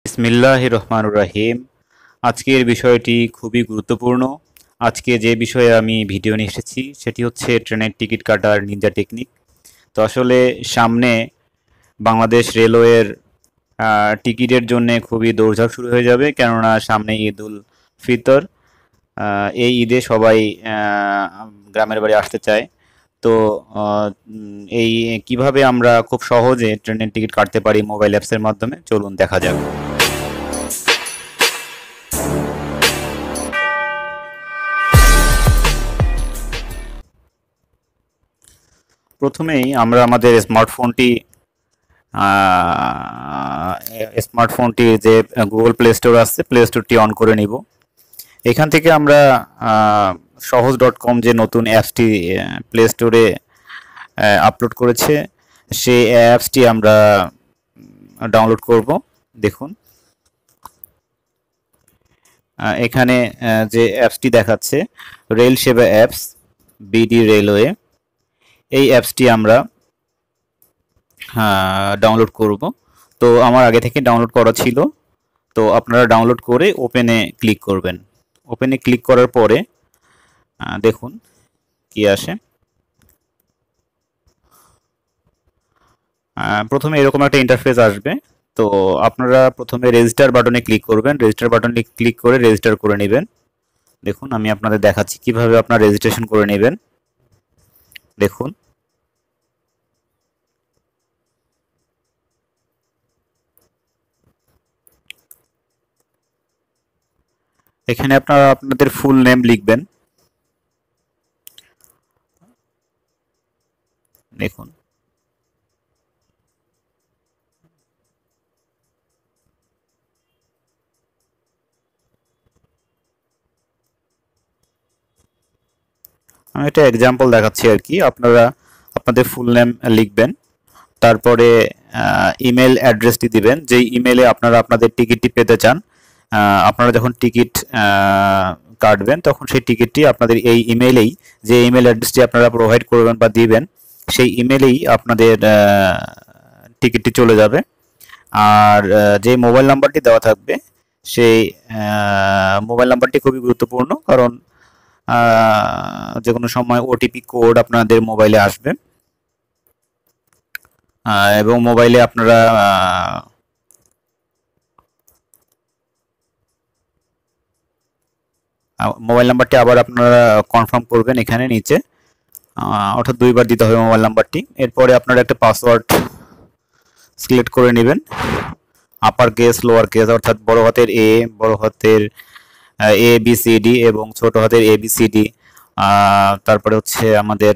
বিসমিল্লাহির রহমানির রহিম। আজকের বিষয়টি খুবই গুরুত্বপূর্ণ। আজকে যে বিষয়ে আমি ভিডিও নিয়ে এসেছি সেটি হচ্ছে ট্রেনের টিকিট কাটার নিনজা টেকনিক। তো আসলে সামনে বাংলাদেশ রেলওয়ের টিকিটের জন্য খুবই দৌড়ঝাঁপ শুরু হয়ে যাবে, কেননা সামনে ঈদ-উল ফিতর। এই ঈদে সবাই গ্রামের বাড়ি আসতে চায়। তো এই কিভাবে আমরা খুব সহজে ট্রেনের টিকিট কাটতে পারি মোবাইল অ্যাপসের মাধ্যমে, চলুন দেখা যাক। প্রথমেই আমরা আমাদের স্মার্টফোনটি যে গুগল প্লে স্টোর আছে, প্লে স্টোরটি অন করে নিব। এখান থেকে আমরা সহজ.com যে নতুন অ্যাপসটি প্লে স্টোরে আপলোড করেছে, সেই অ্যাপসটি আমরা ডাউনলোড করব। দেখুন এখানে যে অ্যাপসটি দেখাচ্ছে রেল সেবা অ্যাপস বিডি রেলওয়ে, এই অ্যাপসটি আমরা ডাউনলোড করব। তো আমার আগে থেকে ডাউনলোড করা ছিল, তো আপনারা ডাউনলোড করে ওপেনে ক্লিক করবেন। ওপেনে ক্লিক করার পরে দেখুন কি আসে। প্রথমে এরকম একটা ইন্টারফেস আসবে। তো আপনারা প্রথমে রেজিস্টার বাটনে ক্লিক করবেন। রেজিস্টার বাটনে ক্লিক করে রেজিস্টার করে নেবেন। দেখুন আমি আপনাদের দেখাচ্ছি কিভাবে আপনারা রেজিস্ট্রেশন করে নেবেন। দেখুন এখানে আপনারা আপনাদের ফুল নেম লিখবেন। দেখুন আমি একটা এক্সাম্পল দেখাচ্ছি আর কি। আপনারা আপনাদের ফুল নেম লিখবেন, তারপরে ইমেল অ্যাড্রেসটি দিবেন, যেই ইমেলে আপনারা আপনাদের টিকিটটি পেতে চান। আপনারা যখন টিকিট কাটবেন তখন সেই টিকিটটি আপনাদের এই ইমেইলেই, যে ইমেল অ্যাড্রেসটি আপনারা প্রোভাইড করবেন বা দিবেন, সেই ইমেলেই আপনাদের টিকিটটি চলে যাবে। আর যে মোবাইল নাম্বারটি দেওয়া থাকবে সেই মোবাইল নাম্বারটি খুবই গুরুত্বপূর্ণ, কারণ যে কোনো সময় ওটিপি কোড আপনাদের মোবাইলে আসবে এবং মোবাইলে আপনারা মোবাইল নাম্বারটি আবার আপনারা কনফার্ম করবেন এখানে নিচে, অর্থাৎ 2বার দিতে হবে মোবাইল নাম্বারটি। এরপরে আপনারা একটা পাসওয়ার্ড সিলেক্ট করে নেবেন, আপার কেস লোয়ার কেস, অর্থাৎ বড় হাতের এ, বড় হাতের এ বি সি ডি এবং ছোট হাতের এ বি সি ডি। তারপরে হচ্ছে আমাদের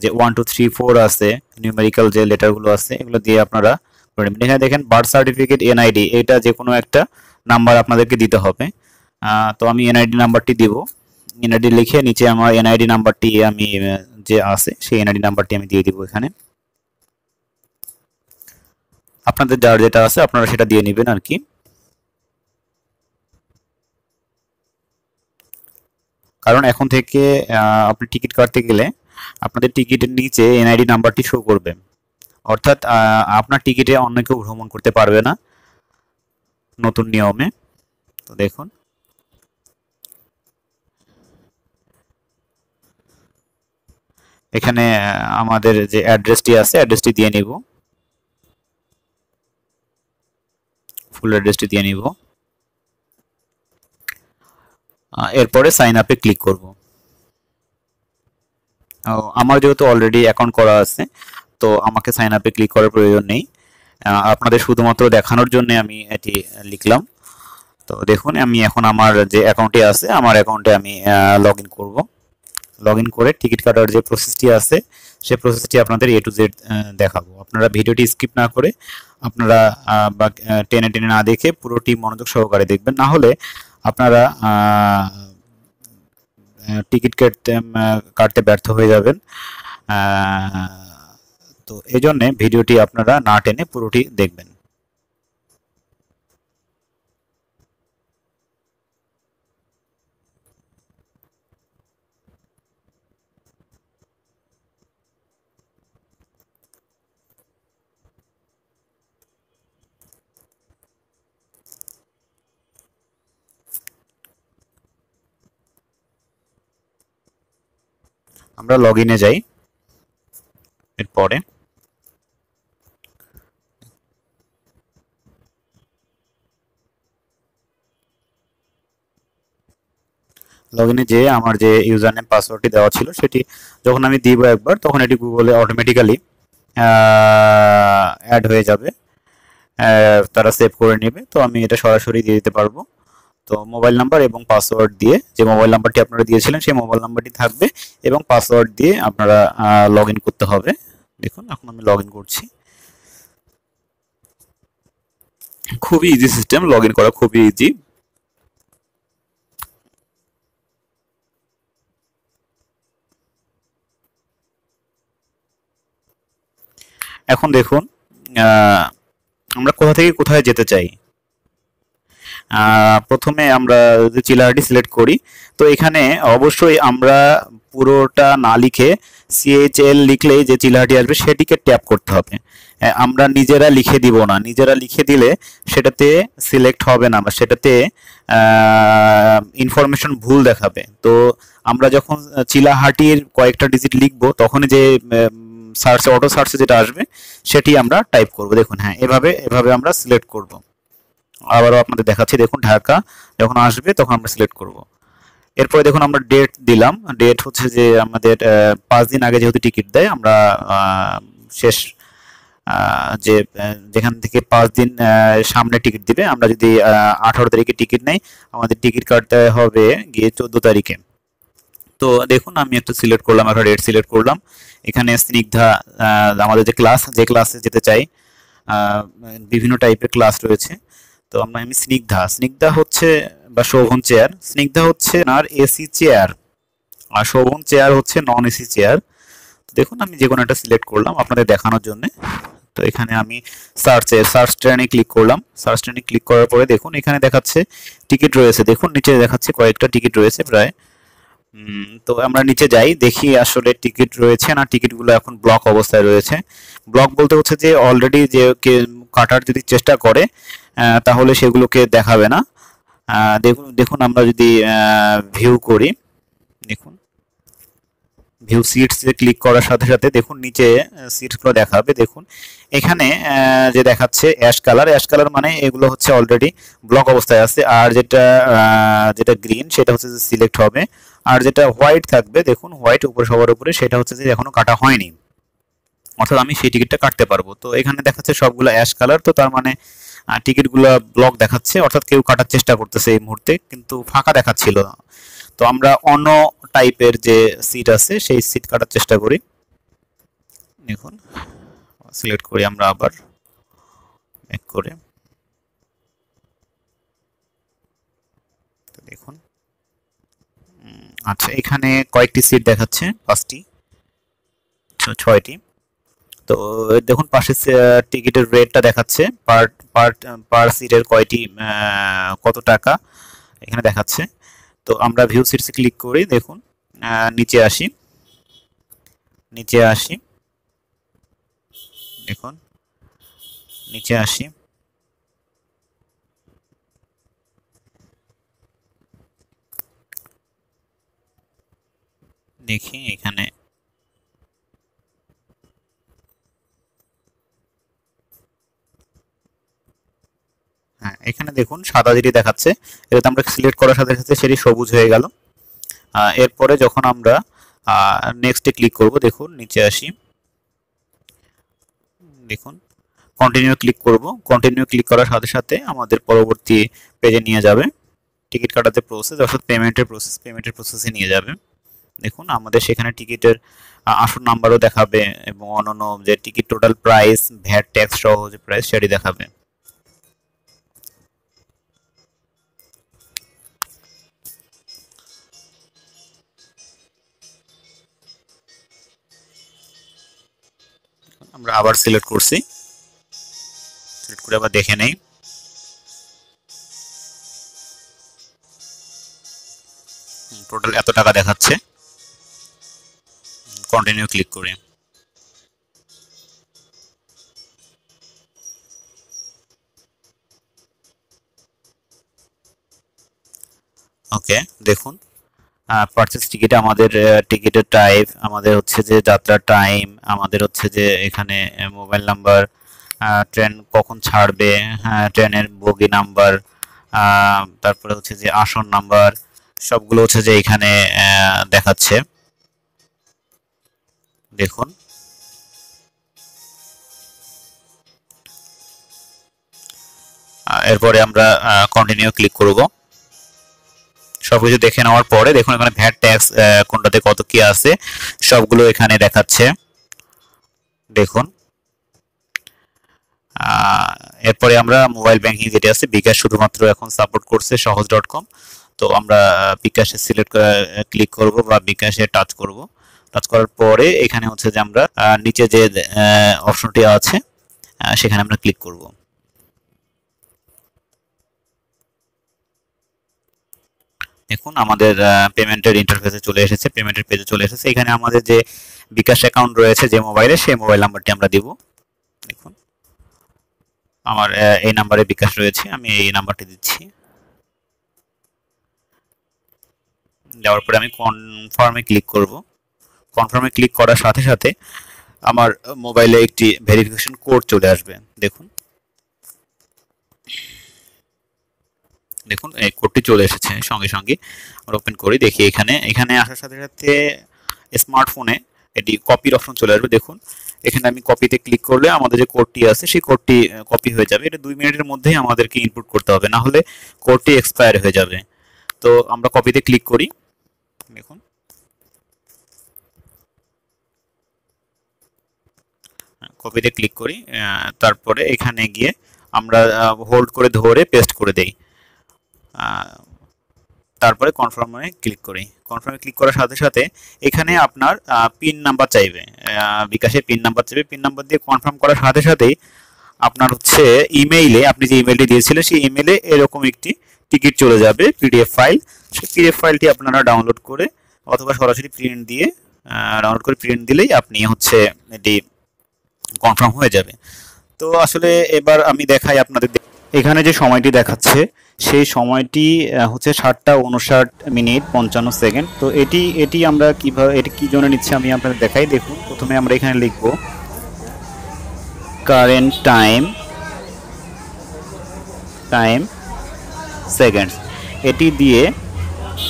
যে 1 2 3 4 আছে, নিউমেরিক্যাল যে লেটারগুলো আছে, এগুলো দিয়ে আপনারা করে নেবেন। এখানে দেখেন বার্থ সার্টিফিকেট, এনআইডি, এটা যে কোনো একটা নাম্বার আপনাদেরকে দিতে হবে। তো আমি এনআইডি নাম্বারটি দিব। এনআইডি লিখে নিচে আমার এনআইডি নাম্বারটি আমি যে আছে সেই এনআইডি নাম্বারটি আমি দিয়ে দিব এখানে। আপনাদের যার যেটা আছে আপনারা সেটা দিয়ে নেবেন আর কি। কারণ এখন থেকে আপনি টিকিট কাটতে গেলে আপনাদের টিকিটের নিচে এনআইডি নাম্বারটি শো করবে, অর্থাৎ আপনার টিকিটে অন্য কেউ ভ্রমণ করতে পারবে না নতুন নিয়মে। তো দেখুন এখানে আমাদের যে অ্যাড্রেসটি আছে অ্যাড্রেসটি দিয়ে নিব, ফুল অ্যাড্রেসটি দিয়ে নিব। এরপরে সাইন আপে ক্লিক করব। আমার যেহেতু অলরেডি অ্যাকাউন্ট করা আছে, তো আমাকে সাইন আপে ক্লিক করার প্রয়োজন নেই। আপনাদের শুধুমাত্র দেখানোর জন্য আমি এটি লিখলাম। তো দেখুন আমি এখন আমার যে অ্যাকাউন্টে আছে, আমার অ্যাকাউন্টে আমি লগ ইন করবো। লগ ইন করে টিকিট কাটার যে প্রসেসটি আছে সেই প্রসেসটি আপনাদের এ টু জেড দেখাবো। আপনারা ভিডিওটি স্কিপ না করে আপনারা বা টেনে টেনে না দেখে পুরোটি মনোযোগ সহকারে দেখবেন, না হলে আপনারা টিকিট কাটতে ব্যর্থ হয়ে যাবেন। তো এই জন্যে ভিডিওটি আপনারা না টেনে পুরোটি দেখবেন। আমরা লগ ইনে যাই। এরপরে লগ ইনে যেয়ে আমার যে ইউজার নেম পাসওয়ার্ডটি দেওয়া ছিল সেটি যখন আমি দিব একবার, তখন এটি গুগলে অটোমেটিক্যালি অ্যাড হয়ে যাবে, তারা সেভ করে নেবে। তো আমি এটা সরাসরি দিয়ে দিতে পারবো। তো মোবাইল নাম্বার এবং পাসওয়ার্ড দিয়ে, যে মোবাইল নাম্বারটি আপনারা দিয়েছিলেন সেই মোবাইল নাম্বারটি থাকবে এবং পাসওয়ার্ড দিয়ে আপনারা লগ ইন করতে হবে। দেখুন এখন আমি লগ ইন করছি। খুবই ইজি সিস্টেম, লগ ইন করা খুবই ইজি। এখন দেখুন আমরা কোথা থেকে কোথায় যেতে চাই। প্রথমে আমরা যদি চিলাহাটি সিলেক্ট করি, তো এখানে অবশ্যই আমরা পুরোটা না লিখে CHL লিখলেই যে চিলাহাটি আসবে সেটিকে ট্যাপ করতে হবে। আমরা নিজেরা লিখে দিব না, নিজেরা লিখে দিলে সেটাতে সিলেক্ট হবে না বা সেটাতে ইনফরমেশন ভুল দেখাবে। তো আমরা যখন চিলাহাটির কয়েকটা ডিজিট লিখবো তখন যে সার্চে, অটো সার্চে যেটা আসবে সেটি আমরা টাইপ করব। দেখুন হ্যাঁ, এভাবে এভাবে আমরা সিলেক্ট করব। আবারও আপনাদের দেখাচ্ছি, দেখুন ঢাকা যখন আসবে তখন আমরা সিলেক্ট করব। এরপরে দেখুন আমরা ডেট দিলাম। ডেট হচ্ছে যে আমাদের 5 দিন আগে যেহেতু টিকিট দেয়, আমরা শেষ যে যেখান থেকে 5 দিন সামনে টিকিট দিবে, আমরা যদি 18 তারিখে টিকিট নেই, আমাদের টিকিট কাটতে হবে গিয়ে 14 তারিখে। তো দেখুন আমি একটা সিলেক্ট করলাম, একটা ডেট সিলেক্ট করলাম। এখানে স্নিগ্ধা, আমাদের যে ক্লাসে যেতে চাই, বিভিন্ন টাইপের ক্লাস রয়েছে। তো আমি স্নিগ্ধা হচ্ছে, বা শোভন চেয়ার, স্নিগ্ধা হচ্ছে আর এসি চেয়ার, আর শোভন চেয়ার হচ্ছে নন এসি চেয়ার। দেখুন আমি যে কোনো একটা সিলেক্ট করলাম আপনাদের দেখানোর জন্য। তো এখানে আমি সার্চ ট্রেনে ক্লিক করলাম। সার্চ ট্রেনে ক্লিক করার পরে দেখুন এখানে দেখাচ্ছে টিকিট রয়েছে, দেখুন নিচে দেখাচ্ছে কয়েকটা টিকিট রয়েছে প্রায়। তো আমরা নিচে যাই, দেখি আসলে টিকিট রয়েছে না, টিকিটগুলো এখন ব্লক অবস্থায় রয়েছে। ব্লক বলতে হচ্ছে যে অলরেডি যে কাটার যদি চেষ্টা করে তাহলে সেগুলোকে দেখাবে না। দেখুন দেখুন আমরা যদি ভিউ করি, দেখুন ভিউ সিটস এ ক্লিক করার সাথে সাথে দেখুন নিচে সিটসগুলো দেখাবে। দেখুন এখানে যে দেখাচ্ছে অ্যাশ কালার মানে এগুলো হচ্ছে অলরেডি ব্লক অবস্থায় আছে, আর যেটা যেটা গ্রিন সেটা হচ্ছে যে সিলেক্ট হবে, আর যেটা হোয়াইট থাকবে, দেখুন হোয়াইট উপরে সবার উপরে, সেটা হচ্ছে যে এখনো কাটা হয়নি, অর্থাৎ আমি সেই টিকিটটা কাটতে পারবো। তো এখানে দেখাচ্ছে সবগুলো অ্যাশ কালার, তো তার মানে টিকিটগুলো ব্লক দেখাচ্ছে, অর্থাৎ কেউ কাটার চেষ্টা করতেছে এই মুহূর্তে, কিন্তু ফাঁকা দেখাচ্ছিল। তো আমরা অন্য টাইপের যে সিট আছে সেই সিট কাটার চেষ্টা করি। দেখুন সিলেক্ট করি আমরা আবার ব্যাক করে। তো দেখুন আচ্ছা, এখানে কয়েকটি সিট দেখাচ্ছে, 5টি, 6টি। তো দেখুন পাশে টিকিটের রেটটা দেখাচ্ছে, পার পার পার সিটের কয়টি, কত টাকা এখানে দেখাচ্ছে। তো আমরা ভিউ সিটসে ক্লিক করি, দেখুন নিচে আসি, দেখুন নিচে আসি, দেখি এখানে হ্যাঁ, এখানে দেখুন সাদা যেটি দেখাচ্ছে, এটাতে আমরা সিলেক্ট করার সাথে সাথে সেটি সবুজ হয়ে গেল। এরপরে যখন আমরা নেক্সটে ক্লিক করব, দেখুন নিচে আসি, দেখুন কন্টিনিউ ক্লিক করব। কন্টিনিউ ক্লিক করার সাথে সাথে আমাদের পরবর্তী পেজে নিয়ে যাবে, টিকিট কাটাতে প্রসেস, অর্থাৎ পেমেন্টের প্রসেসে নিয়ে যাবে। দেখুন আমাদের সেখানে টিকিটের আসল নাম্বারও দেখাবে এবং অন্যান্য যে ticket total price, VAT tax সহ যে প্রাইস সেটি দেখাবে। আমরা আবার সিলেক্ট করছি, সিলেক্ট করে আবার দেখে নেই। টোটাল এত টাকা দেখাচ্ছে, কন্টিনিউ ক্লিক করি। ওকে, দেখুন পারচেজ টিকিটে আমাদের টিকিটের টাইপ, আমাদের হচ্ছে যে যাত্রার টাইম, আমাদের হচ্ছে যে এখানে মোবাইল নাম্বার, ট্রেন কখন ছাড়বে, ট্রেনের বগি নাম্বার, তারপরে হচ্ছে যে আসন নাম্বার, সবগুলো হচ্ছে যে এখানে দেখাচ্ছে। দেখুন এরপরে আমরা কন্টিনিউ ক্লিক করব। সবকিছু দেখে নেওয়ার পরে দেখুন এখানে ভ্যাট ট্যাক্স কোনটাতে কত কি আছে সবগুলো এখানে দেখাচ্ছে। দেখুন এরপরে আমরা মোবাইল ব্যাংকিং যেটা আছে বিকাশ শুধুমাত্র এখন সাপোর্ট করছে সহজ.com, তো আমরা বিকাশে সিলেক্ট ক্লিক করব বা বিকাশে টাচ করব। টাচ করার পরে এখানে হচ্ছে যে আমরা নিচে যে অপশনটি আছে সেখানে আমরা ক্লিক করব। দেখুন আমাদের পেমেন্টের ইন্টারফেসে চলে এসেছে, পেমেন্টের পেজে চলে এসেছে। এখানে আমাদের যে বিকাশ অ্যাকাউন্ট রয়েছে যে মোবাইলে, সেই মোবাইল নাম্বারটি আমরা দিব। দেখুন আমার এই নাম্বারে বিকাশ রয়েছে, আমি এই নাম্বারটি দিচ্ছি। দেওয়ার পরে আমি কনফার্মে ক্লিক করব। কনফার্মে ক্লিক করার সাথে সাথে আমার মোবাইলে একটি ভেরিফিকেশন কোড চলে আসবে। দেখুন দেখুন এই কোডটি চলে এসেছে সঙ্গে সঙ্গে। আমরা ওপেন করি, দেখি এখানে আসার সাথে সাথে স্মার্টফোনে এটি কপির অপশন চলে আসবে। দেখুন এখানে আমি কপিতে ক্লিক করলে আমাদের যে কোডটি আছে সেই কোডটি কপি হয়ে যাবে। এটা 2 মিনিটের মধ্যেই আমাদেরকে ইনপুট করতে হবে, না হলে কোডটি এক্সপায়ার হয়ে যাবে। তো আমরা কপিতে ক্লিক করি। দেখুন কপিতে ক্লিক করি, তারপরে এখানে গিয়ে আমরা হোল্ড করে ধরে পেস্ট করে দেই। তারপরে কনফার্মে ক্লিক করি। কনফার্মে ক্লিক করার সাথে সাথে এখানে আপনার পিন নাম্বার চাইবে, বিকাশের পিন নাম্বার চাইবে। পিন নাম্বার দিয়ে কনফার্ম করার সাথে সাথেই আপনার হচ্ছে ইমেইলে, আপনি যে ইমেলটি দিয়েছিলেন সেই ইমেলে এরকম একটি টিকিট চলে যাবে পিডিএফ ফাইল। সেই পিডিএফ ফাইলটি আপনারা ডাউনলোড করে অথবা সরাসরি প্রিন্ট দিয়ে ডাউনলোড করে প্রিন্ট দিলেই আপনি হচ্ছে এটি কনফার্ম হয়ে যাবে। তো আসলে এবার আমি দেখাই আপনাদের। এখানে যে সময়টি দেখাচ্ছে সেই সময়টি হচ্ছে 7:59:55। তো এটি আমরা কিভাবে, এটি কি জন্য নিচ্ছে আমি আপনাদের দেখাই। দেখুন প্রথমে আমরা এখানে লিখব কারেন্ট টাইম সেকেন্ডস, এটি দিয়ে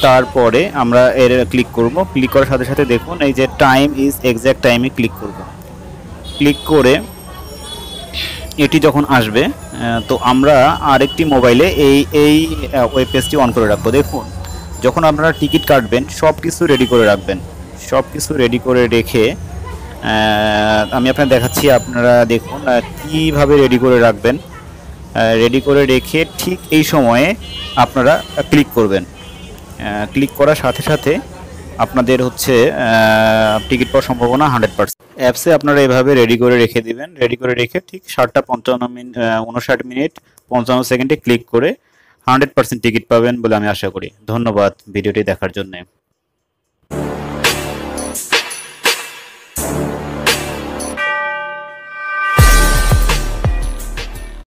তারপরে আমরা এর ক্লিক করব। ক্লিক করার সাথে সাথে দেখুন এই যে টাইম ইজ এক্স্যাক্ট টাইমে ক্লিক করব। ক্লিক করে এটি যখন আসবে তো আমরা আরেকটি মোবাইলে এই ওয়েব পেজটি অন করে রাখবো। দেখুন যখন আপনারা টিকিট কাটবেন সব কিছু রেডি করে রাখবেন। সব কিছু রেডি করে রেখে আমি আপনাদের দেখাচ্ছি, আপনারা দেখুন কীভাবে রেডি করে রাখবেন। রেডি করে রেখে ঠিক এই সময়ে আপনারা ক্লিক করবেন। ক্লিক করার সাথে সাথে আপনাদের হচ্ছে টিকিট পাওয়ার সম্ভাবনা 100%। অ্যাপসে আপনারা এভাবে রেডি করে রেখে দিবেন। রেডি করে রেখে ঠিক 7:59:59 ক্লিক করে 100% টিকিট পাবেন বলে আমি আশা করি। ধন্যবাদ ভিডিওটি দেখার জন্য।